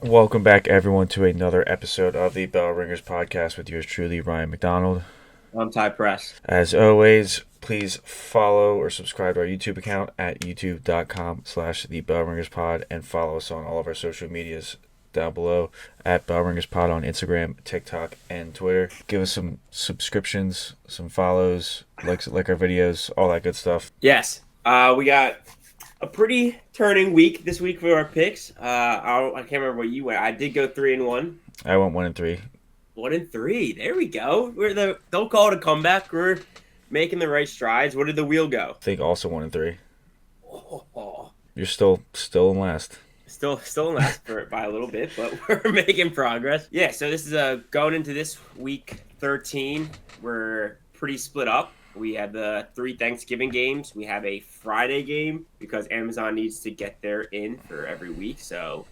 Welcome back, everyone, to another episode of the Bell Ringers podcast with yours truly, Ryan McDonald. I'm Ty Press. As always, please follow or subscribe to our YouTube account at youtube.com/the Bell Ringers Pod and follow us on all of our social medias down below at Bell Ringers Pod on Instagram, TikTok, and Twitter. Give us some subscriptions, some follows, like our videos, all that good stuff. Yes, we got a pretty turning week this week for our picks. I can't remember what you went. I did go 3-1. I went 1-3. 1-3. There we go. Don't call it a comeback. We're making the right strides. Where did the wheel go? I think also 1-3. Oh. You're still in last. Still in last by a little bit, but we're making progress. Yeah, so this is going into this week 13. We're pretty split up. We have the 3 Thanksgiving games. We have a Friday game because Amazon needs to get their in for every week. So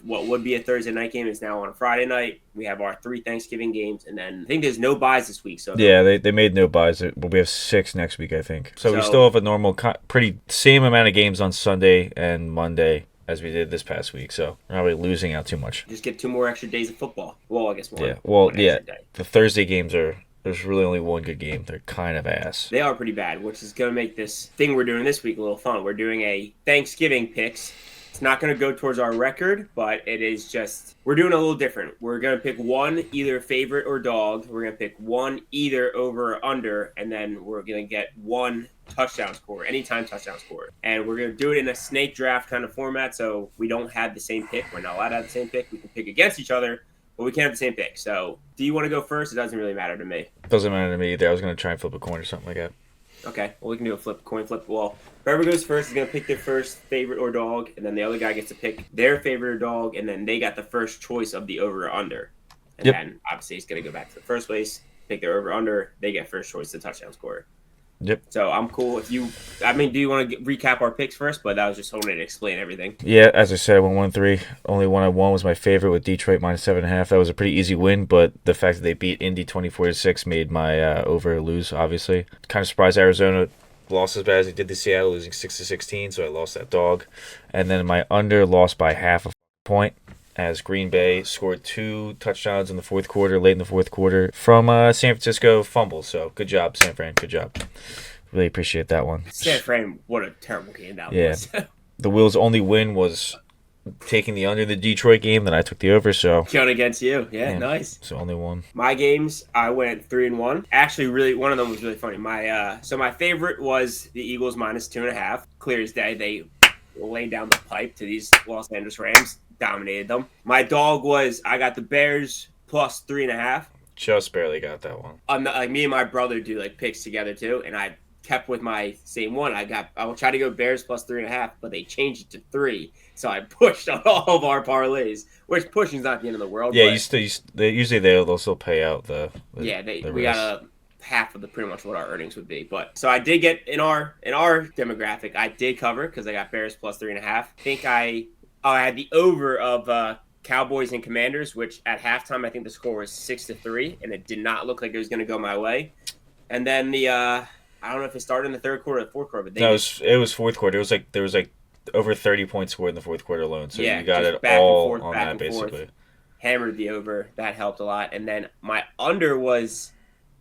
what would be a Thursday night game is now on a Friday night. We have our 3 Thanksgiving games, and then I think there's no buys this week. So yeah, they made no buys, but we have 6 next week, I think. So we still have a normal, pretty same amount of games on Sunday and Monday as we did this past week. So we're not really losing out too much. Just get 2 more extra days of football. Well, I guess one. Yeah. Well, one yeah. The Thursday games there's really only one good game. They're kind of ass. They are pretty bad, which is going to make this thing we're doing this week a little fun. We're doing a Thanksgiving picks. It's not going to go towards our record, but it is just, we're doing a little different. We're going to pick one either favorite or dog. We're going to pick one either over or under, and then we're going to get one touchdown score, anytime touchdown score. And we're going to do it in a snake draft kind of format, so we don't have the same pick. We're not allowed to have the same pick. We can pick against each other, but we can't have the same pick. So do you want to go first? It doesn't really matter to me. Doesn't matter to me either. I was going to try and flip a coin or something like that. Okay, well, we can do a coin flip. Well, whoever goes first is going to pick their first favorite or dog, and then the other guy gets to pick their favorite or dog, and then they got the first choice of the over or under. And then, obviously, he's going to go back to the first place, pick their over or under. They get first choice, the touchdown scorer. Yep. So I'm cool. Do you want to recap our picks first? But I was just hoping to explain everything. Yeah, as I said, I went 1-3. Only one I won was my favorite with Detroit minus 7.5. That was a pretty easy win, but the fact that they beat Indy 24-6 made my over lose, obviously. Kind of surprised Arizona lost as bad as they did to Seattle, losing 6-16, so I lost that dog. And then my under lost by half a point, as Green Bay scored 2 touchdowns in the fourth quarter, late in the fourth quarter, from San Francisco fumble. So good job, San Fran. Good job. Really appreciate that one. San Fran, what a terrible game that was. The Will's only win was taking the under the Detroit game, then I took the over, so. Counting against you. Yeah, nice. So only one. My games, I went 3-1. Actually, one of them was really funny. My favorite was the Eagles minus 2.5. Clear as day, they laid down the pipe to these Los Angeles Rams. Dominated them. My dog was, I got the Bears plus 3.5. Just barely got that one. Me and my brother do picks together too, and I kept with my same one. I will try to go Bears plus 3.5, but they changed it to 3, so I pushed on all of our parlays. Which pushing's not the end of the world. Yeah, they'll still pay out the we got a half of pretty much what our earnings would be. But so I did get in our demographic, I did cover because I got Bears plus 3.5. I think I had the over of Cowboys and Commanders, which at halftime I think the score was 6-3, and it did not look like it was going to go my way. And then I don't know if it started in the third quarter or the fourth quarter. But it was fourth quarter. It was there was over 30 points scored in the fourth quarter alone. So you got it all on that basically. Hammered the over. That helped a lot. And then my under was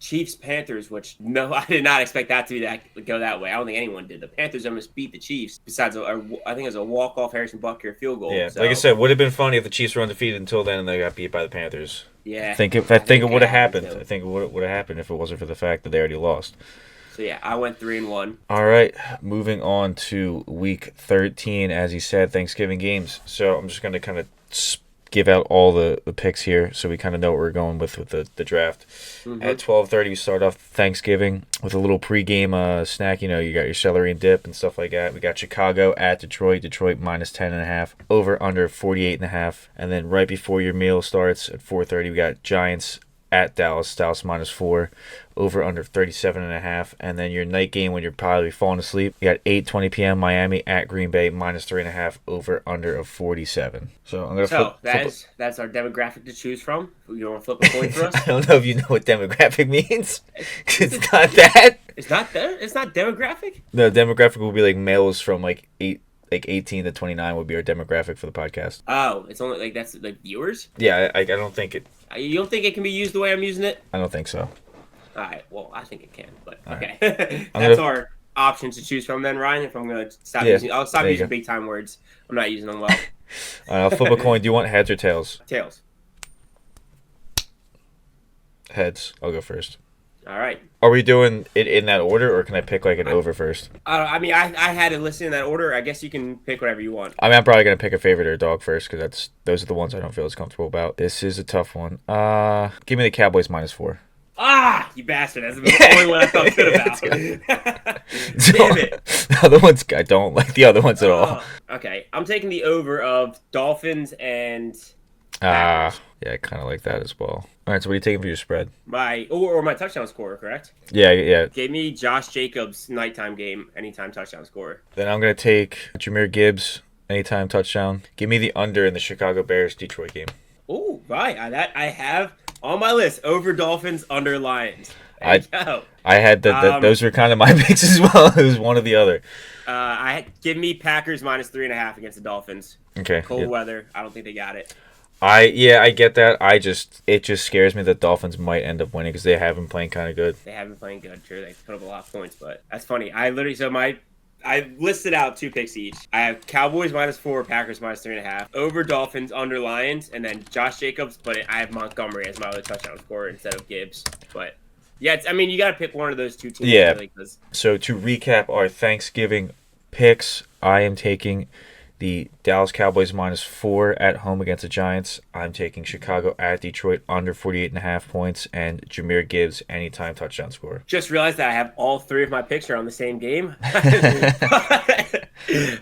Chiefs-Panthers, which I did not expect that to go that way. I don't think anyone did. The Panthers almost beat the Chiefs. Besides, I think it was a walk-off Harrison Butker field goal. Yeah, so. Like I said, would have been funny if the Chiefs were undefeated until then and they got beat by the Panthers. Yeah, I think it would have happened. I think it would have happened if it wasn't for the fact that they already lost. So yeah, I went 3-1. All right, moving on to week 13, as you said, Thanksgiving games. So I'm just going to kind of give out all the picks here so we kind of know what we're going with the draft. Mm-hmm. At 12:30, we start off Thanksgiving with a little pregame snack. You got your celery and dip and stuff like that. We got Chicago at Detroit minus 10.5, over under 48.5. And then right before your meal starts at 4:30, we got Giants at Dallas minus 4, over under 37.5. And then your night game when you're probably falling asleep, you got 8:20 p.m. Miami at Green Bay minus 3.5, over under of 47. So I'm gonna that's our demographic to choose from. You want to flip a coin for us? I don't know if you know what demographic means. It's not that. It's not that. It's not demographic. The demographic will be males from 8 like 18 to 29 would be our demographic for the podcast. Oh, it's only like that's like viewers. Yeah, I don't think it. You don't think it can be used the way I'm using it? I don't think so. All right. Well, I think it can, but All okay. right. That's our options to choose from then, Ryan. If I'm gonna stop using, I'll stop using big time words. I'm not using them well. I'll flip a coin. Do you want heads or tails? Tails. Heads. I'll go first. All right. Are we doing it in that order, or can I pick like an over first? I mean, I had it listed in that order. I guess you can pick whatever you want. I mean, I'm probably gonna pick a favorite or a dog first because those are the ones I don't feel as comfortable about. This is a tough one. Give me the Cowboys -4. Ah, you bastard! That's the only one I felt good about. Damn it! The other ones, I don't like the other ones at all. Okay, I'm taking the over of Dolphins and. Yeah, I kind of like that as well. All right, so what are you taking for your spread? My touchdown scorer, correct? Yeah. Gave me Josh Jacobs nighttime game, anytime touchdown scorer. Then I'm gonna take Jahmyr Gibbs anytime touchdown. Give me the under in the Chicago Bears Detroit game. Oh, right. That I have on my list. Over Dolphins, under Lions. There you go. I had those were kind of my picks as well. It was one or the other. Give me Packers -3.5 against the Dolphins. Okay. Cold weather. I don't think they got it. I get that. It just scares me that Dolphins might end up winning because they have been playing kind of good. They have been playing good. Sure, they put up a lot of points, but that's funny. I listed out 2 picks each. I have Cowboys -4, Packers -3.5, over Dolphins, under Lions, and then Josh Jacobs. But I have Montgomery as my other touchdown scorer instead of Gibbs. But yeah, you got to pick one of those 2 teams. Yeah. Really, so to recap our Thanksgiving picks, I am taking the Dallas Cowboys -4 at home against the Giants. I'm taking Chicago at Detroit under 48.5 points and Jahmyr Gibbs anytime touchdown scorer. Just realized that I have all 3 of my picks are on the same game.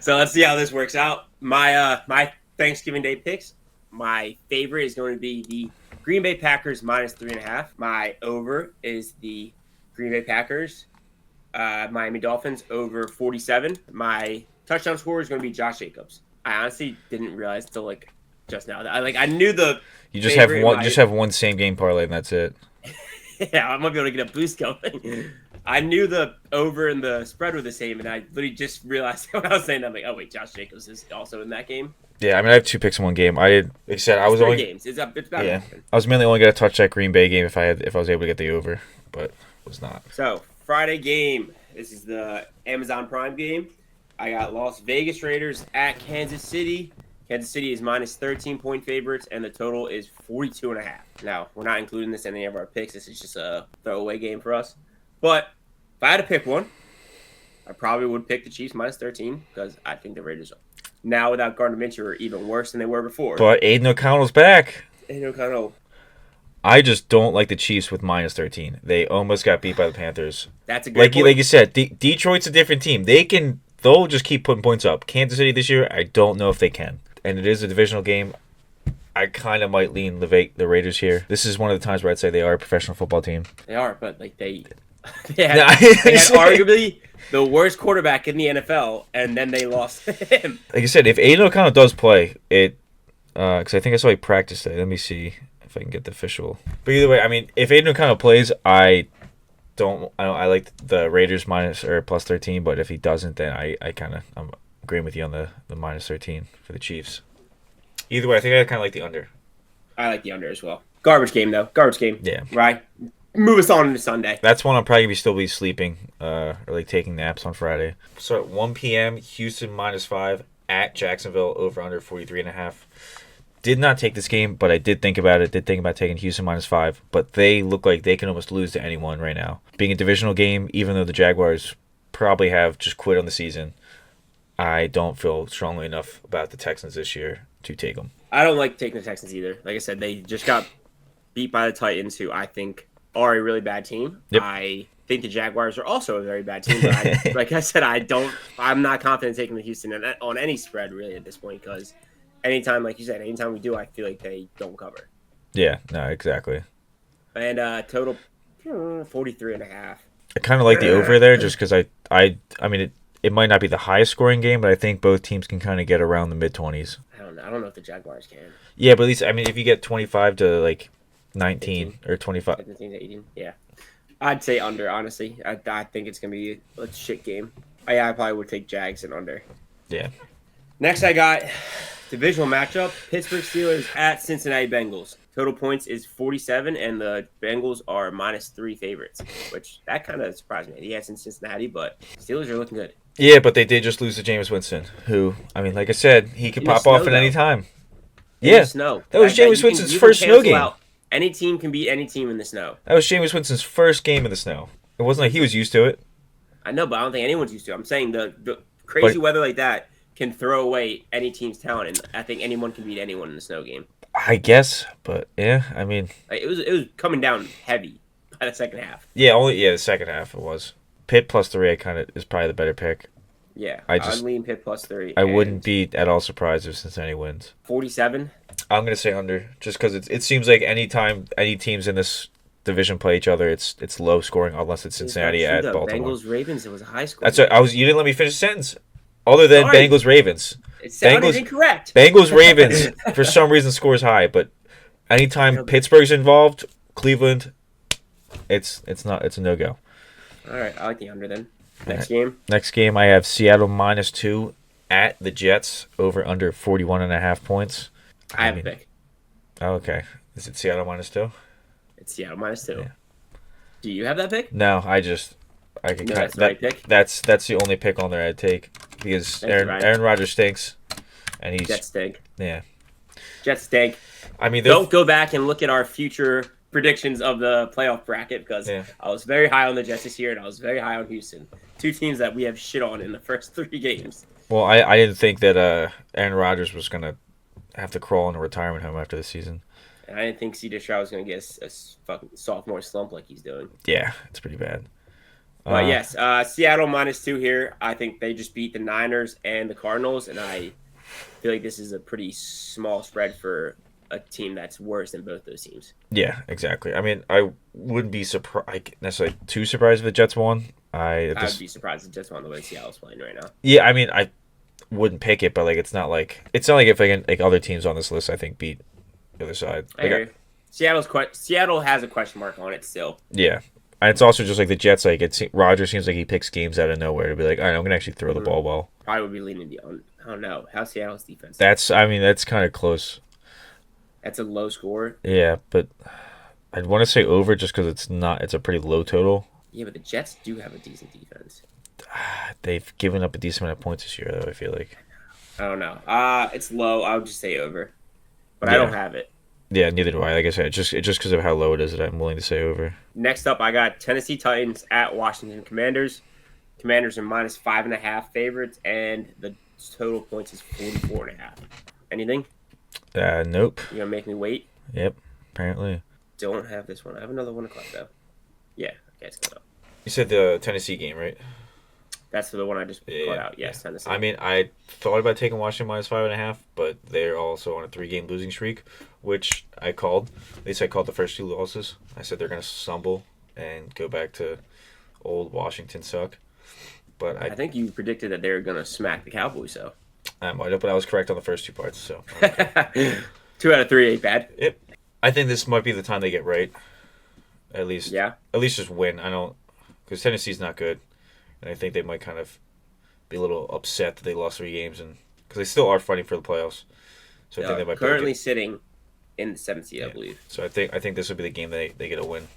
So let's see how this works out. My Thanksgiving Day picks. My favorite is going to be the Green Bay Packers -3.5. My over is the Green Bay Packers. Miami Dolphins over 47. My touchdown scorer is going to be Josh Jacobs. I honestly didn't realize till like just now that I knew the. You just have one same game parlay and that's it. Yeah, I might be able to get a boost going. I knew the over and the spread were the same, and I literally just realized when I was saying that, I'm like, oh wait, Josh Jacobs is also in that game. Yeah, I mean, I have 2 picks in one game. Like I said, I was only games. It's about I was mainly only gonna touch that Green Bay game if I was able to get the over, but was not. So Friday game. This is the Amazon Prime game. I got Las Vegas Raiders at Kansas City. Kansas City is -13-point favorites, and the total is 42.5. Now, we're not including this in any of our picks. This is just a throwaway game for us. But if I had to pick one, I probably would pick the Chiefs -13 because I think the Raiders now without Gardner Minshew are even worse than they were before. But Aiden O'Connell's back. Aiden O'Connell. I just don't like the Chiefs with -13. They almost got beat by the Panthers. That's a good point. Like you said, Detroit's a different team. They'll just keep putting points up. Kansas City this year, I don't know if they can. And it is a divisional game. I kind of might lean the Raiders here. This is one of the times where I'd say they are a professional football team. They are, but like they had arguably the worst quarterback in the NFL, and then they lost him. Like I said, if Aiden O'Connell does play, because I think I saw he practiced today. Let me see if I can get the official. But either way, I mean, if Aiden O'Connell plays, I like the Raiders +13, but if he doesn't, then I'm agreeing with you on the -13 for the Chiefs. Either way, I think I kind of like the under. I like the under as well. Garbage game though. Garbage game. Yeah. Right. Move us on into Sunday. That's one I'll probably still be sleeping or like taking naps on Friday. So at 1 p.m., Houston -5 at Jacksonville over under 43.5. Did not take this game, but I did think about it. Did think about taking Houston -5, but they look like they can almost lose to anyone right now. Being a divisional game, even though the Jaguars probably have just quit on the season, I don't feel strongly enough about the Texans this year to take them. I don't like taking the Texans either. Like I said, they just got beat by the Titans, who I think are a really bad team. Yep. I think the Jaguars are also a very bad team. But like I said, I'm not confident taking the Houston on any spread really at this point because anytime, like you said, anytime we do, I feel like they don't cover. Yeah, no, exactly. And total 43.5. I kind of like the over there just because I mean, it might not be the highest scoring game, but I think both teams can kind of get around the mid-20s. I don't know if the Jaguars can. Yeah, but at least, I mean, if you get 25 to like 19 or 25. 17 to 18, yeah. I'd say under, honestly. I think it's going to be a shit game. I probably would take Jags and under. Yeah. Next, I got divisional matchup: Pittsburgh Steelers at Cincinnati Bengals. Total points is 47, and the Bengals are -3 favorites, which that kind of surprised me. Yes, in Cincinnati, but Steelers are looking good. Yeah, but they did just lose to Jameis Winston, who, I mean, like I said, he could In the pop off snow, at any though. time. In the Yeah, snow. that was Jameis You can Winston's first snow cancel game. out. Any team can beat any team in the snow. That was Jameis Winston's first game in the snow. It wasn't like he was used to it. I know, but I don't think anyone's used to it. I'm saying the crazy But weather like that can throw away any team's talent, and I think anyone can beat anyone in the snow game. I guess, but yeah, I mean, Like, it was coming down heavy by the second half. the second half it was. Pitt +3 kind of is probably the better pick. Yeah, I'm leaning Pitt +3. I wouldn't be at all surprised if Cincinnati wins. 47. I'm gonna say under, just because it seems like anytime any teams in this division play each other, it's low scoring unless it's Cincinnati at Baltimore. Bengals Ravens. It was a high score. That's what I was. You didn't let me finish the sentence. Other than Sorry. Bengals Ravens, It sounded incorrect. Bengals Ravens for some reason scores high, but anytime Pittsburgh's involved, Cleveland, it's a no go. All right, I like the under then. Next game. Next game, I have Seattle -2 at the Jets over under 41.5 points. I have a pick. Oh, okay. Is it Seattle -2? It's Seattle -2. Yeah. Do you have that pick? No, I can No, cut that's the right pick? That's the only pick on there I'd take because That's right. Aaron Rodgers stinks, and he's Jets stink. yeah. Jets stink. I mean, Don't go back and look at our future predictions of the playoff bracket because I was very high on the Jets this year and I was very high on Houston. Two teams that we have shit on in the first 3 games. Well, I didn't think that Aaron Rodgers was gonna have to crawl in a retirement home after the season. And I didn't think C.J. Stroud was going to get a fucking sophomore slump like he's doing. Yeah, it's pretty bad. But yes, Seattle -2 here. I think they just beat the Niners and the Cardinals, and I feel like this is a pretty small spread for a team that's worse than both those teams. Yeah, exactly. I mean, I wouldn't be necessarily too surprised if the Jets won. I would be surprised if the Jets won the way Seattle's playing right now. Yeah, I mean, I wouldn't pick it, but like it's not like if like other teams on this list I think beat the other side. I agree. Seattle has a question mark on it still. Yeah. And it's also just like the Jets, like Rodgers seems like he picks games out of nowhere to be like, all right, I'm gonna actually throw the ball well. Probably would be leaning the on. I don't know. How's Seattle's defense? That's kind of close. That's a low score. Yeah, but I'd want to say over just because it's a pretty low total. Yeah, but the Jets do have a decent defense. They've given up a decent amount of points this year, though, I feel like. I don't know. It's low. I would just say over. But I don't have it. Yeah, neither do I. Like I said, just because of how low it is that I'm willing to say over. Next up, I got Tennessee Titans at Washington Commanders. Commanders are -5.5 favorites, and the total points is 44.5. Anything? Nope. You gonna make me wait? Yep, apparently. Don't have this one. I have another 1 o'clock though. Yeah, okay, it's going up. You said the Tennessee game, right? That's the one I just called out. Yes, Tennessee. I mean, I thought about taking Washington -5.5, but they're also on a 3-game losing streak, which I called. At least I called the first 2 losses. I said they're going to stumble and go back to old Washington suck. But I think you predicted that they were going to smack the Cowboys, though. I might have, but I was correct on the first 2 parts. So 2 out of 3 ain't bad. Yep. I think this might be the time they get right. At least, yeah. At least just win. I don't, because Tennessee's not good. And I think they might kind of be a little upset that they lost 3 games, and because they still are fighting for the playoffs. So I think they might currently sitting in the 7th seed, I believe. So I think this would be the game they get a win,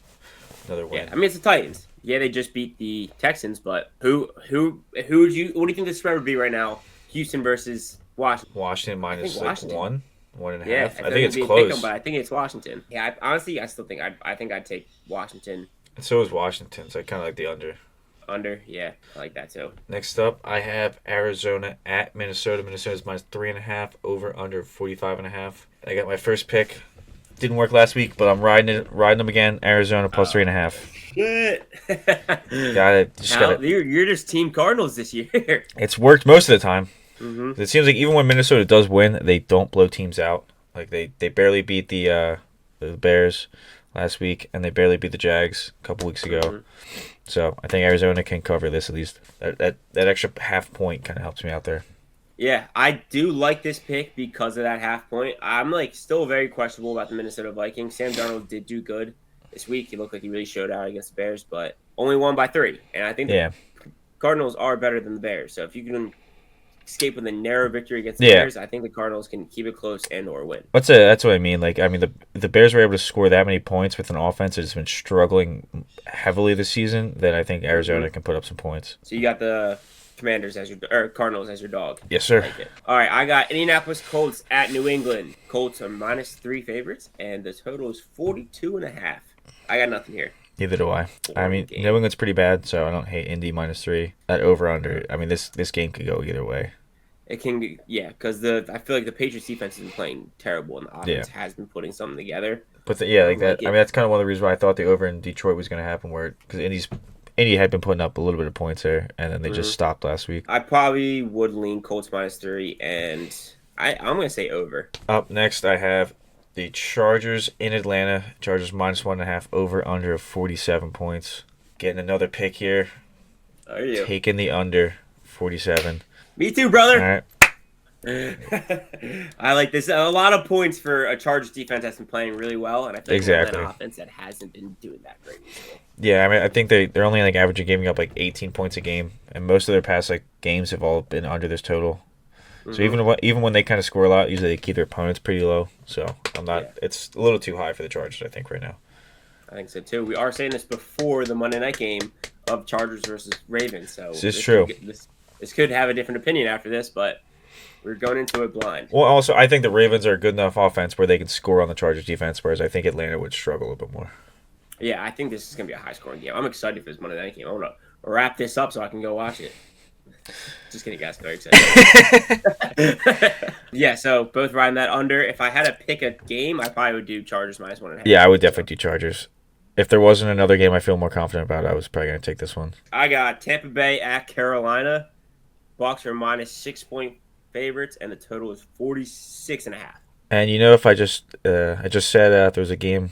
another win. Yeah, I mean it's the Titans. Yeah, they just beat the Texans, but who what do you think the spread would be right now? Houston versus Washington. Washington minus Washington. 1.5. Yeah, I think it's close. But I think it's Washington. Yeah, honestly, I still think I'd take Washington. And so is Washington. So I kind of like the under. Under, yeah, I like that too. Next up, I have Arizona at Minnesota. Minnesota's -3.5, over under 45.5. I got my first pick. Didn't work last week, but I'm riding them again. Arizona +3.5. Shit. Got it. You're just Team Cardinals this year. It's worked most of the time. Mm-hmm. It seems like even when Minnesota does win, they don't blow teams out. Like they barely beat the Bears last week, and they barely beat the Jags a couple weeks ago. Mm-hmm. So I think Arizona can cover this at least. That extra half point kind of helps me out there. Yeah, I do like this pick because of that half point. I'm still very questionable about the Minnesota Vikings. Sam Darnold did do good this week. He looked like he really showed out against the Bears, but only won by 3. And I think the Cardinals are better than the Bears. So if you can escape with a narrow victory against the Yeah. Bears. I think the Cardinals can keep it close and or win. That's what I mean. Like, I mean, the Bears were able to score that many points with an offense that's been struggling heavily this season. That I think Arizona can put up some points. So you got the Commanders as your or Cardinals as your dog. Yes, sir. I like it. All right, I got Indianapolis Colts at New England. Colts are -3 favorites, and the total is 42.5. I got nothing here. Neither do I. I mean, Game. New England's pretty bad, so I don't hate Indy -3. That over under. I mean, this game could go either way. It can, yeah, because I feel like the Patriots defense has been playing terrible, and the offense has been putting something together. But like that. I mean, that's kind of one of the reasons why I thought the over in Detroit was going to happen, where because Indy had been putting up a little bit of points there, and then they just stopped last week. I probably would lean Colts -3, and I'm going to say over. Up next, I have the Chargers in Atlanta. Chargers -1.5, over under of 47 points. Getting another pick here. Are you? Taking the under 47. Me too, brother. All right. I like this. A lot of points for a Chargers defense that's been playing really well, and I think an offense that hasn't been doing that great. Yeah, I mean, I think they're only like averaging giving up like 18 points a game, and most of their past like games have all been under this total. So even when they kind of score a lot, usually they keep their opponents pretty low. So I'm not. Yeah. It's a little too high for the Chargers, I think, right now. I think so too. We are saying this before the Monday night game of Chargers versus Ravens. So this is true. This could have a different opinion after this, but we're going into it blind. Well, also, I think the Ravens are a good enough offense where they can score on the Chargers defense, whereas I think Atlanta would struggle a little bit more. Yeah, I think this is going to be a high-scoring game. I'm excited for this Monday night game. I want to wrap this up so I can go watch it. Just kidding, guys. Very excited. Yeah, so both riding that under. If I had to pick a game, I probably would do Chargers -1.5. Yeah, I would definitely do Chargers. If there wasn't another game I feel more confident about, I was probably going to take this one. I got Tampa Bay at Carolina. Bucs are -6-point favorites, and the total is 46.5. And you know, if I just said if there was a game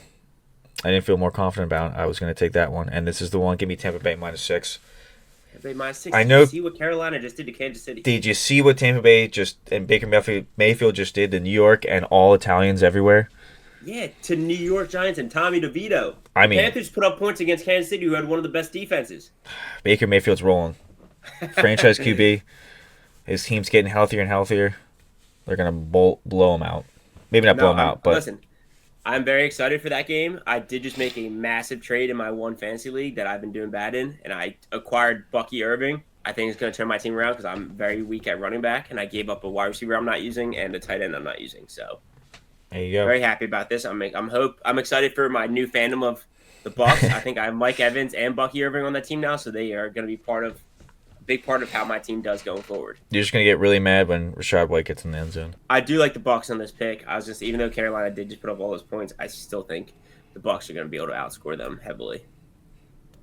I didn't feel more confident about, I was going to take that one. And this is the one. Give me Tampa Bay -6. Tampa Bay -6. I know. Did you see what Carolina just did to Kansas City? Did you see what Tampa Bay and Baker Mayfield just did to New York and all Italians everywhere? Yeah, to New York Giants and Tommy DeVito. I mean, Panthers put up points against Kansas City, who had one of the best defenses. Baker Mayfield's rolling. Franchise QB. His team's getting healthier and healthier. They're going to blow him out. Maybe not blow him out, but... Listen, I'm very excited for that game. I did just make a massive trade in my one fantasy league that I've been doing bad in, and I acquired Bucky Irving. I think it's going to turn my team around because I'm very weak at running back, and I gave up a wide receiver I'm not using and a tight end I'm not using. So there you go. Very happy about this. I'm excited for my new fandom of the Bucs. I think I have Mike Evans and Bucky Irving on that team now, so they are going to be a big part of how my team does going forward. You're just going to get really mad when Rachaad White gets in the end zone. I do like the Bucs on this pick. Even though Carolina did just put up all those points, I still think the Bucs are going to be able to outscore them heavily.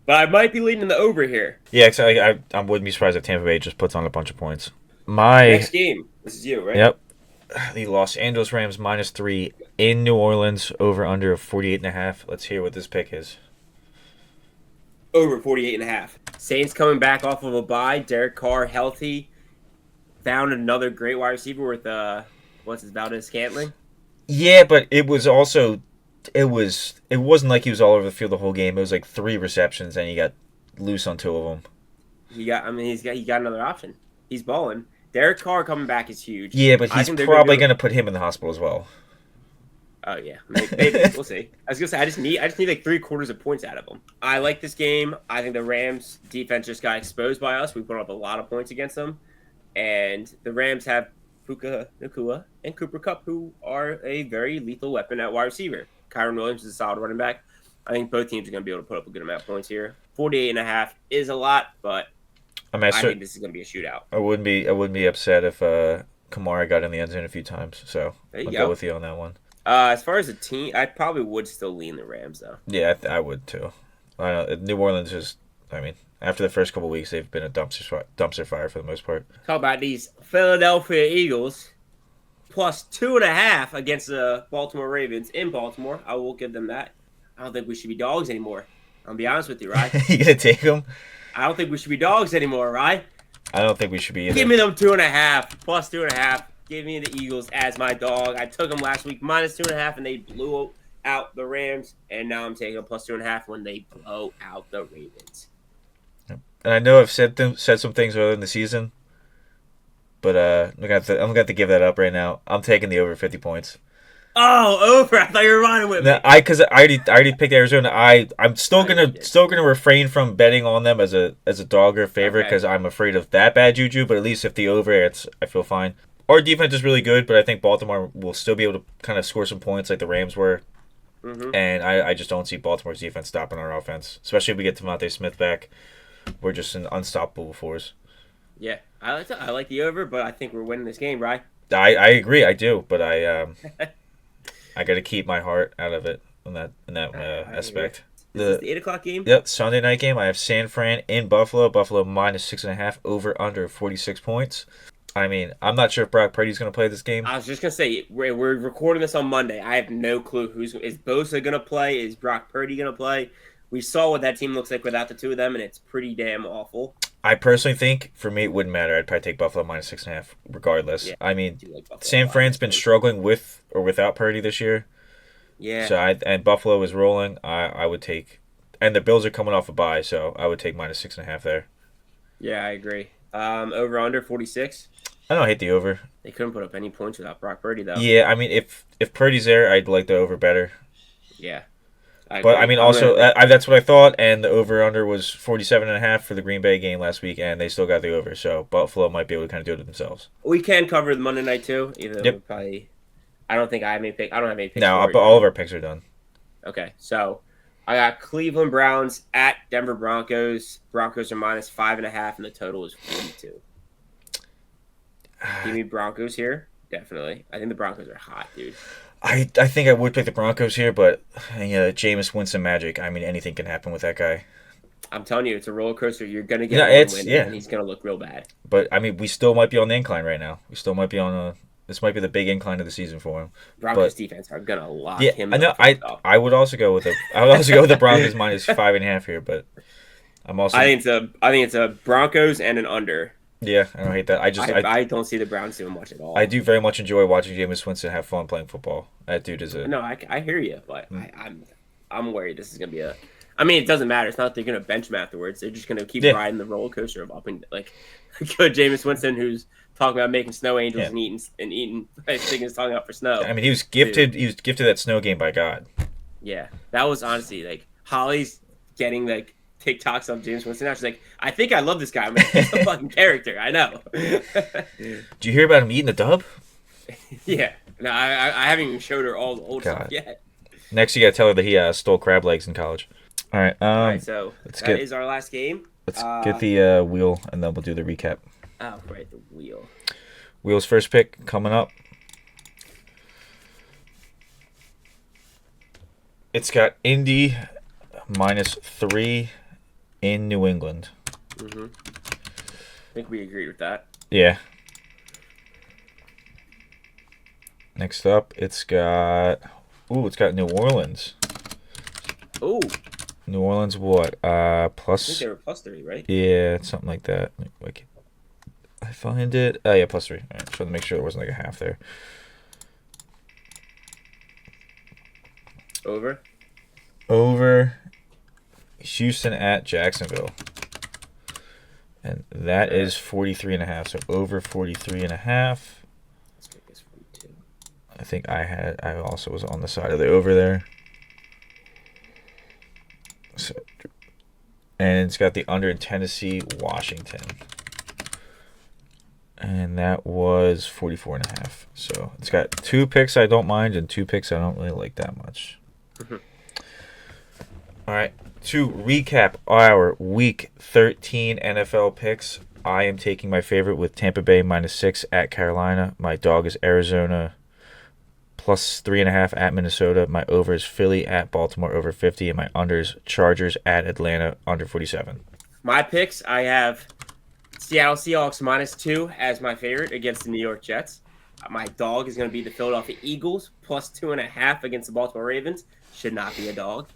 But I might be leading the over here. Yeah, exactly. I wouldn't be surprised if Tampa Bay just puts on a bunch of points. Next game. This is you, right? Yep. The Los Angeles Rams -3 in New Orleans, over under of 48.5. Let's hear what this pick is. Over 48.5. Saints coming back off of a bye. Derek Carr healthy. Found another great wide receiver with Valdez-Scantling. Yeah, but it wasn't like he was all over the field the whole game. It was like 3 receptions and he got loose on 2 of them. He got another option. He's balling. Derek Carr coming back is huge. Yeah, but he's probably going to put him in the hospital as well. Oh yeah, maybe. We'll see. I was gonna say I just need like 3/4 of points out of them. I like this game. I think the Rams defense just got exposed by us. We put up a lot of points against them, and the Rams have Puka Nacua and Cooper Kupp, who are a very lethal weapon at wide receiver. Kyron Williams is a solid running back. I think both teams are gonna be able to put up a good amount of points here. 48.5 is a lot, but I think this is gonna be a shootout. I wouldn't be upset if Kamara got in the end zone a few times. So I'll go with you on that one. As far as a team, I probably would still lean the Rams, though. Yeah, I would, too. I know, New Orleans is, after the first couple of weeks, they've been a dumpster fire for the most part. Talk about these Philadelphia Eagles, +2.5 against the Baltimore Ravens in Baltimore. I will give them that. I don't think we should be dogs anymore. I'll be honest with you, right? You going to take them? I don't think we should be dogs anymore, right? I don't think we should be either. Give me them 2.5, +2.5. Give me the Eagles as my dog. I took them last week -2.5, and they blew out the Rams. And now I'm taking them +2.5 when they blow out the Ravens. And I know I've said some things earlier in the season. But I'm gonna have to give that up right now. I'm taking the over 50 points. Oh, over. I thought you were running with No, me. because I already picked Arizona. I'm still Oh, yeah, you gonna did. still gonna refrain from betting on them as a dog or favorite Okay. because I'm afraid of that bad juju. But at least if the over, I feel fine. Our defense is really good, but I think Baltimore will still be able to kind of score some points like the Rams were. Mm-hmm. And I just don't see Baltimore's defense stopping our offense, especially if we get Devontae Smith back. We're just an unstoppable force. Yeah, I like the over, but I think we're winning this game, right? I agree, I do, but I got to keep my heart out of it in that I agree. aspect. Is this The the 8 o'clock game? Yep, Sunday night game. I have San Fran in Buffalo. Buffalo minus 6.5 over under 46 points. I mean, I'm not sure if Brock Purdy's going to play this game. I was just gonna say we're recording this on Monday. I have no clue is Bosa gonna play. Is Brock Purdy gonna play? We saw what that team looks like without the two of them, and it's pretty damn awful. I personally think for me it wouldn't matter. I'd probably take Buffalo minus 6.5 regardless. Yeah, I I mean, do like Buffalo a San lot in Fran's this been game. struggling with or without Purdy this year. Yeah, So and Buffalo is rolling. I would take, and the Bills are coming off a bye, so I would take minus 6.5 there. yeah, I agree. Over under 46. I don't hate the over. They couldn't put up any points without Brock Purdy though. Yeah, I mean if Purdy's there, I'd like the over better. Yeah, I But I agree. mean I'm gonna also make. that's what I thought, and the over under was 47.5 for the Green Bay game last week, and they still got the over. So Buffalo might be able to kind of do it themselves. We can cover the Monday night too. Even though we Yep. probably. I don't think I have any pick. I don't have any picks Now for it. all of our picks are done. Okay, so I got Cleveland Browns at Denver Broncos. Broncos are minus 5.5, and the total is 42. Give me Broncos here, definitely. I think the Broncos are hot, dude. I think I would pick the Broncos here, but Jameis Winston magic. I mean anything can happen with that guy. I'm telling you, it's a roller coaster. You're gonna Yeah, get one it's win, yeah. and he's gonna look real bad. But I mean, we still might be on the incline right now. We still might be on a. This might be the big incline of the season for him. Broncos But defense are gonna lock yeah, him I know. the fuck up. I would also go with the. I would also go with the Broncos minus 5.5 here. But I'm also. I think it's a Broncos and an under. Yeah, I don't hate that. I don't see the Browns doing much at all. I do very much enjoy watching Jameis Winston have fun playing football. That dude is a. No, I hear you, but Mm. I'm worried this is gonna be a. I mean, it doesn't matter. It's not like they're gonna bench him afterwards. They're just gonna keep Yeah. riding the roller coaster of up and like good Jameis Winston, who's talking about making snow angels Yeah. and eating. I think he's talking out for snow. I mean, he was gifted. He was gifted that snow game by God. Yeah, that was honestly like Holly's getting like TikToks of James Winston. Now she's like, I think I love this guy. I'm like, he's a fucking character. I know. Did you hear about him eating the dub? Yeah. No, I haven't even showed her all the old God. stuff yet. Next, you gotta tell her that he stole crab legs in college. All right. All right, so let's that is our last game. let's get the wheel, and then we'll do the recap. Oh, right, the wheel. Wheel's first pick coming up. It's got Indy minus 3 in New England. Mm-hmm. I think we agreed with that. Yeah. Next up, it's got New Orleans. Oh, New Orleans what? I think Plus they were +3, right? yeah, something like that. Like I find it. Oh yeah, +3. All right, trying to make sure there wasn't like a half there. Over. Over Houston at Jacksonville. And that is 43.5. So over 43.5. Let's make this 42. I think I also was on the side of the over there. So, and it's got the under in Tennessee, Washington. And that was 44.5. So it's got 2 picks I don't mind and 2 picks I don't really like that much. All right. To recap our Week 13 NFL picks, I am taking my favorite with Tampa Bay minus 6 at Carolina. My dog is Arizona plus 3.5 at Minnesota. My over is Philly at Baltimore over 50. And my unders Chargers at Atlanta under 47. My picks, I have Seattle Seahawks -2 as my favorite against the New York Jets. My dog is going to be the Philadelphia Eagles +2.5 against the Baltimore Ravens. Should not be a dog.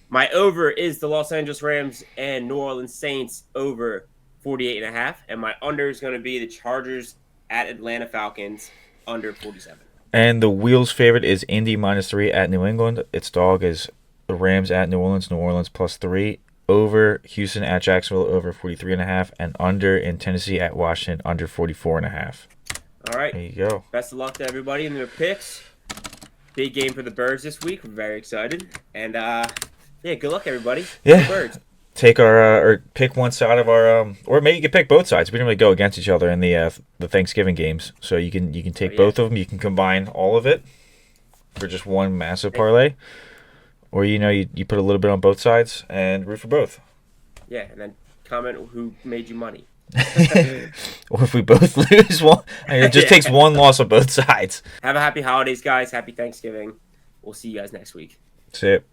My over is the Los Angeles Rams and New Orleans Saints over 48.5. And my under is going to be the Chargers at Atlanta Falcons under 47. And the wheels favorite is Indy minus 3 at New England. Its dog is the Rams at New Orleans plus 3. over Houston at Jacksonville, over 43.5, and under in Tennessee at Washington, under 44.5. All right. There you go. Best of luck to everybody in their picks. Big game for the Birds this week. We're very excited. And, good luck, everybody. Yeah. Birds. Take our or pick one side of our or maybe you can pick both sides. We didn't really go against each other in the Thanksgiving games, so you can take both of them. You can combine all of it for just one massive parlay, or you put a little bit on both sides and root for both. Yeah, and then comment who made you money. Or if we both lose one, it just takes one loss on both sides. Have a happy holidays, guys. Happy Thanksgiving. We'll see you guys next week. See it.